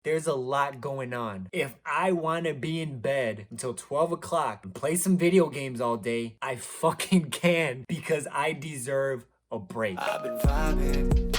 There's a lot going on. If I want to be in bed until 12 o'clock and play some video games all day, I fucking can because I deserve a break. I've been vibing,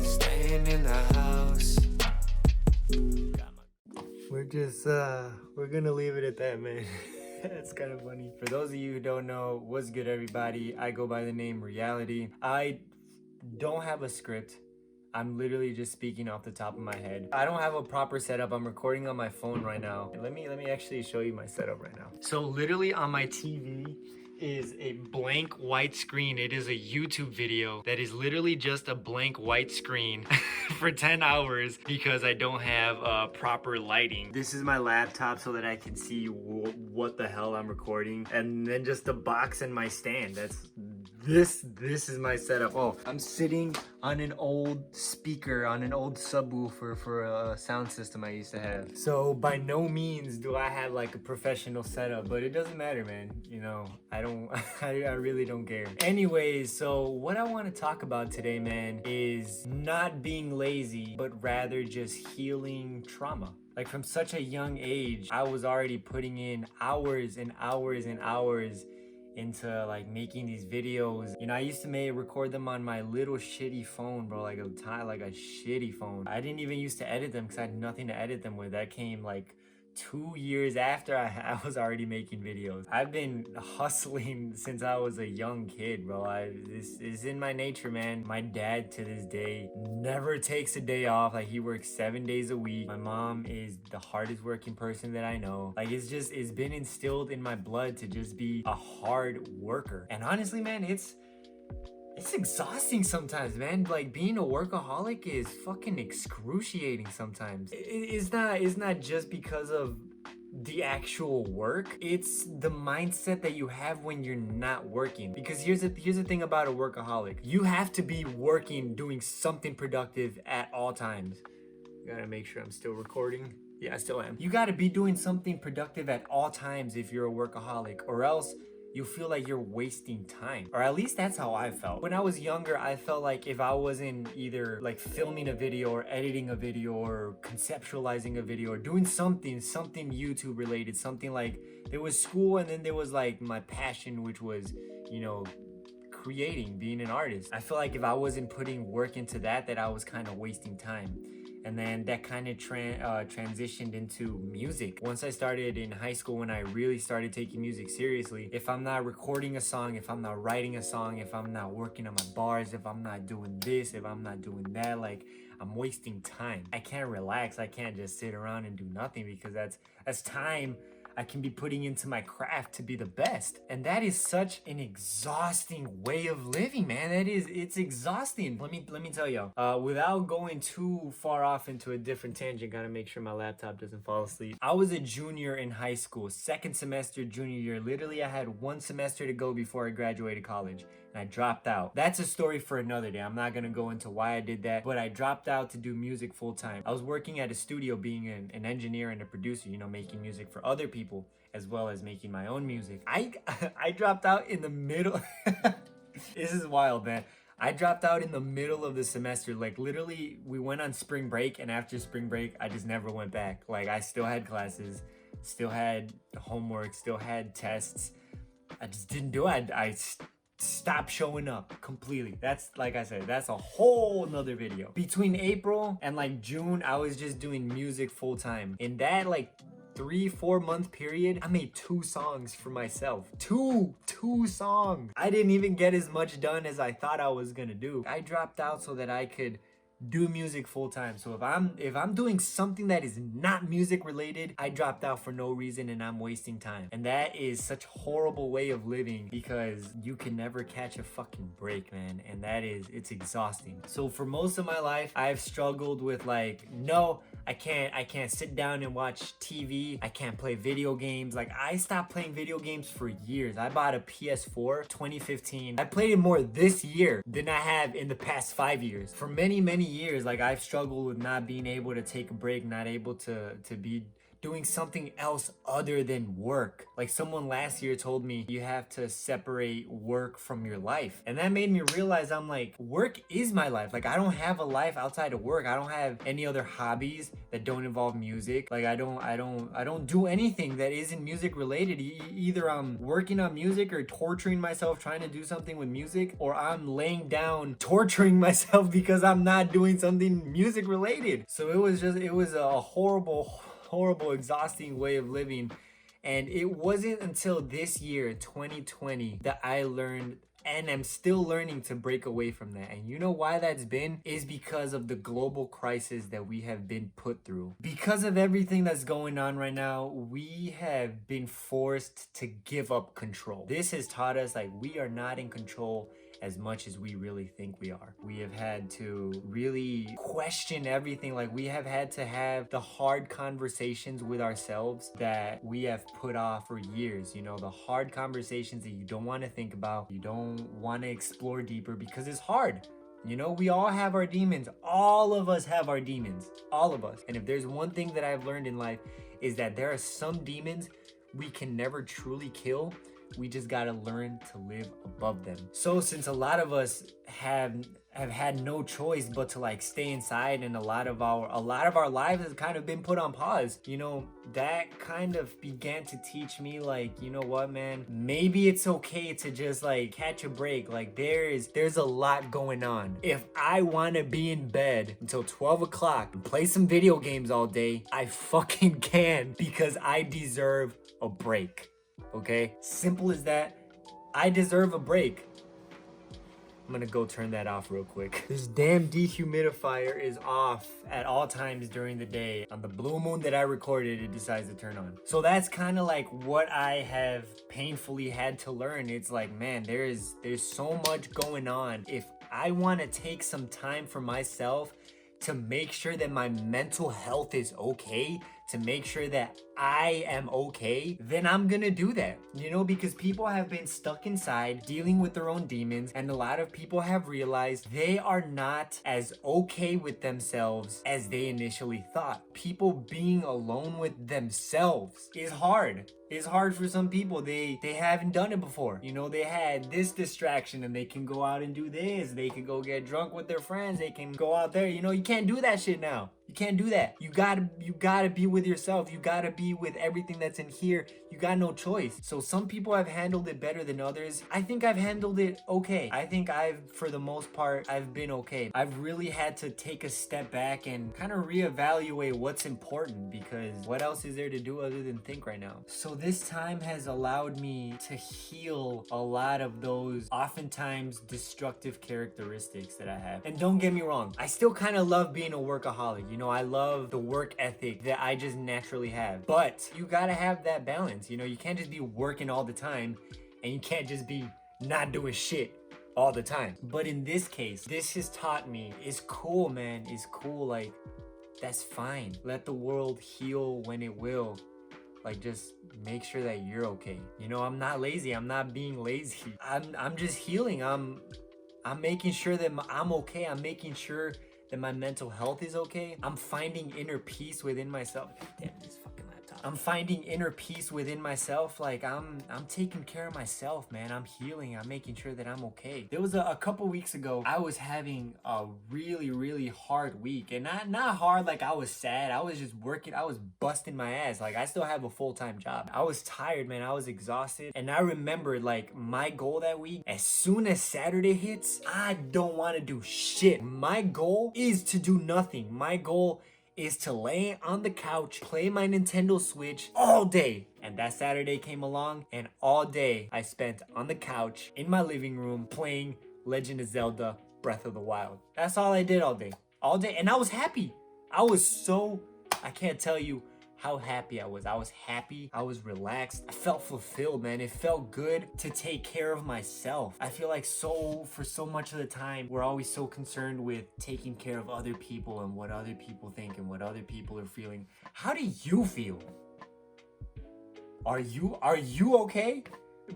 staying in the house. We're gonna leave it at that, man. That's kind of funny. For those of you who don't know, what's good, everybody? I go by the name Reality. I don't have a script. I'm literally just speaking off the top of my head. I don't have a proper setup. I'm recording on my phone right now. Let me actually show you my setup right now. So literally on my TV is a blank white screen. It is a YouTube video that is literally just a blank white screen for 10 hours because I don't have proper lighting. This is my laptop so that I can see what the hell I'm recording, and then just the box and my stand. This is my setup. Oh, I'm sitting on an old speaker, on an old subwoofer for a sound system I used to have. So by no means do I have like a professional setup, but it doesn't matter, man. You know, I really don't care. Anyways, so what I want to talk about today, man, is not being lazy, but rather just healing trauma. Like from such a young age, I was already putting in hours and hours and hours into like making these videos. You know, I used to record them on my little shitty phone, bro, like a shitty phone. I didn't even used to edit them because I had nothing to edit them with. That came like 2 years after I was already making videos. I've been hustling since I was a young kid, bro. This is in my nature, man. My dad to this day never takes a day off. Like, he works 7 days a week. My mom is the hardest working person that I know. Like, it's been instilled in my blood to just be a hard worker. And honestly, man, it's exhausting sometimes, man. Like, being a workaholic is fucking excruciating sometimes. It's not just because of the actual work. It's the mindset that you have when you're not working. Because here's the thing about a workaholic. You have to be working, doing something productive at all times. Gotta make sure I'm still recording. Yeah, I still am. You gotta be doing something productive at all times if you're a workaholic, or else you feel like you're wasting time. Or at least that's how I felt. When I was younger, I felt like if I wasn't either like filming a video or editing a video or conceptualizing a video or doing something YouTube related, something like, there was school and then there was like my passion, which was, you know, creating, being an artist. I feel like if I wasn't putting work into that I was kind of wasting time. And then that kind of transitioned into music. Once I started in high school, when I really started taking music seriously, if I'm not recording a song, if I'm not writing a song, if I'm not working on my bars, if I'm not doing this, if I'm not doing that, like, I'm wasting time. I can't relax. I can't just sit around and do nothing, because that's time I can be putting into my craft to be the best. And that is such an exhausting way of living, man. It's exhausting. Let me tell y'all, without going too far off into a different tangent, gotta make sure my laptop doesn't fall asleep. I was a junior in high school, second semester, junior year. Literally, I had 1 semester to go before I graduated college, and I dropped out. That's a story for another day. I'm not gonna go into why I did that, but I dropped out to do music full time. I was working at a studio being an engineer and a producer, you know, making music for other people as well as making my own music. I dropped out in the middle. This is wild, man. I dropped out in the middle of the semester. Like, literally, we went on spring break, and after spring break, I just never went back. Like, I still had classes, still had homework, still had tests. I just didn't do it. I stopped showing up completely. That's, like I said, that's a whole nother video. Between April and like June, I was just doing music full time. In that like 3-4 month period, I made 2 songs for myself. Two songs. I didn't even get as much done as I thought I was gonna do. I dropped out so that I could do music full time. So if I'm doing something that is not music related, I dropped out for no reason and I'm wasting time. And that is such a horrible way of living, because you can never catch a fucking break, man. And it's exhausting. So for most of my life, I've struggled with like, no, I can't sit down and watch TV. I can't play video games. Like, I stopped playing video games for years. I bought a PS4 2015. I played it more this year than I have in the past 5 years. For many years, like, I've struggled with not being able to take a break, not able to be doing something else other than work. Like someone last year told me you have to separate work from your life. And that made me realize I'm like, work is my life. Like I don't have a life outside of work. I don't have any other hobbies that don't involve music. Like I don't do anything that isn't music related. Either I'm working on music or torturing myself trying to do something with music, or I'm laying down torturing myself because I'm not doing something music related. So it was a horrible, exhausting way of living. And it wasn't until this year, 2020, that I learned, and I'm still learning, to break away from that. And you know why that's been? Is because of the global crisis that we have been put through. Because of everything that's going on right now, we have been forced to give up control. This has taught us like we are not in control as much as we really think we are. We have had to really question everything. Like we have had to have the hard conversations with ourselves that we have put off for years. You know, the hard conversations that you don't want to think about, you don't want to explore deeper because it's hard. You know, we all have our demons. All of us have our demons. All of us. And if there's one thing that I've learned in life, is that there are some demons we can never truly kill. We just gotta learn to live above them. So since a lot of us have had no choice but to like stay inside, and a lot of our lives has kind of been put on pause, you know, that kind of began to teach me like, you know what, man, maybe it's okay to just like catch a break. Like there's a lot going on. If I want to be in bed until 12 o'clock and play some video games all day, I fucking can, because I deserve a break. Okay, simple as that. I deserve a break. I'm gonna go turn that off real quick. This damn dehumidifier is off at all times during the day. On the blue moon that I recorded, it decides to turn on. So that's kind of like what I have painfully had to learn. It's like, man, there's so much going on. If I want to take some time for myself to make sure that my mental health is okay, to make sure that I am okay, then I'm gonna do that, you know, because people have been stuck inside dealing with their own demons, and a lot of people have realized they are not as okay with themselves as they initially thought. People being alone with themselves is hard. It's hard for some people. They haven't done it before. You know, they had this distraction and they can go out and do this. They can go get drunk with their friends. They can go out there. You know, you can't do that shit now. You can't do that. You gotta be with yourself. You gotta be with everything that's in here. You got no choice. So some people have handled it better than others. I think I've handled it okay. I think for the most part, I've been okay. I've really had to take a step back and kind of reevaluate what's important, because what else is there to do other than think right now? So this time has allowed me to heal a lot of those oftentimes destructive characteristics that I have. And don't get me wrong, I still kind of love being a workaholic. You know, I love the work ethic that I just naturally have. But you gotta have that balance. You know, you can't just be working all the time, and you can't just be not doing shit all the time. But in this case, this has taught me, it's cool, man. It's cool. Like, that's fine. Let the world heal when it will. Like, just make sure that you're okay. You know, I'm not lazy. I'm not being lazy. I'm just healing. I'm making sure that I'm okay. I'm making sure that my mental health is okay. I'm finding inner peace within myself. Damn, this fucking laptop. I'm finding inner peace within myself. Like I'm taking care of myself, man. I'm healing. I'm making sure that I'm okay. There was a couple weeks ago, I was having a really hard week, and not hard like I was sad. I was just working. I was busting my ass. Like I still have a full-time job. I was tired, man. I was exhausted, and I remembered like my goal that week. As soon as Saturday hits, I don't want to do shit. My goal is to do nothing. My goal is to lay on the couch, play my Nintendo Switch all day. And that Saturday came along, and all day I spent on the couch in my living room playing Legend of Zelda Breath of the Wild. That's all I did all day. All day. And I was happy. I can't tell you how happy I was. I was happy. I was relaxed. I felt fulfilled, man. It felt good to take care of myself. I feel like for so much of the time, we're always so concerned with taking care of other people and what other people think and what other people are feeling. How do you feel? Are you okay?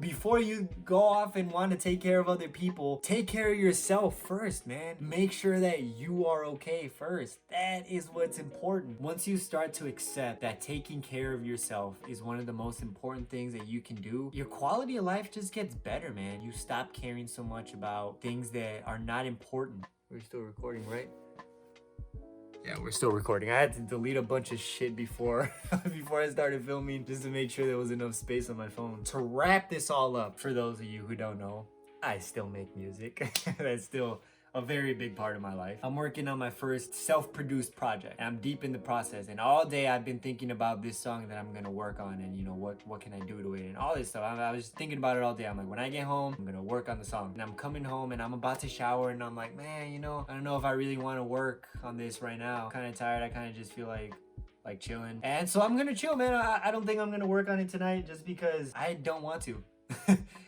Before you go off and want to take care of other people, take care of yourself first, man. Make sure that you are okay first. That is what's important. Once you start to accept that taking care of yourself is one of the most important things that you can do, your quality of life just gets better, man. You stop caring so much about things that are not important. We're still recording, right? Yeah, we're still recording. I had to delete a bunch of shit before I started filming just to make sure there was enough space on my phone. To wrap this all up, for those of you who don't know, I still make music. That's still a very big part of my life. I'm working on my first self-produced project. I'm deep in the process, and all day I've been thinking about this song that I'm gonna work on, and you know, what can I do to it and all this stuff. I was just thinking about it all day. I'm like, when I get home, I'm gonna work on the song. And I'm coming home and I'm about to shower, and I'm like, man, you know, I don't know if I really want to work on this right now. I'm kind of tired. I kind of just feel like chilling. And so I'm gonna chill, man. I don't think I'm gonna work on it tonight just because I don't want to.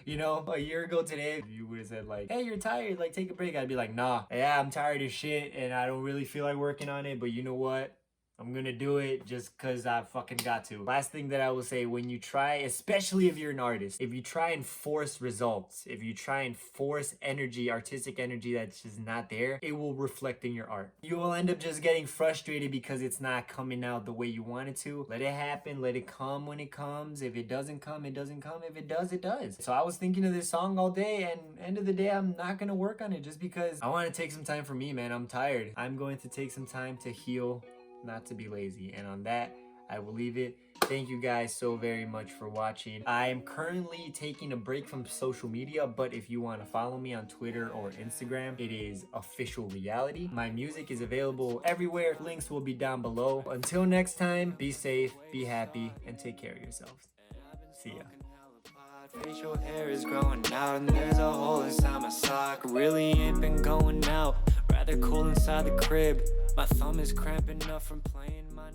You know, a year ago today, if you would have said like, hey, you're tired, like take a break, I'd be like, nah, yeah, I'm tired as shit and I don't really feel like working on it, but you know what? I'm gonna do it just cause I fucking got to. Last thing that I will say, when you try, especially if you're an artist, if you try and force results, if you try and force energy, artistic energy that's just not there, it will reflect in your art. You will end up just getting frustrated because it's not coming out the way you want it to. Let it happen, let it come when it comes. If it doesn't come, it doesn't come. If it does, it does. So I was thinking of this song all day, and end of the day, I'm not gonna work on it just because I want to take some time for me, man. I'm tired. I'm going to take some time to heal, not to be lazy. And on that, I will leave it. Thank you guys so very much for watching. I am currently taking a break from social media, but if you want to follow me on Twitter or Instagram, it is official reality. My music is available everywhere. Links will be down below. Until next time, be safe, be happy, and take care of yourselves. See ya. Facial hair is growing out and there's a hole inside my sock. Really ain't been going out. Rather cool inside the crib. My thumb is cramping up from playing mine.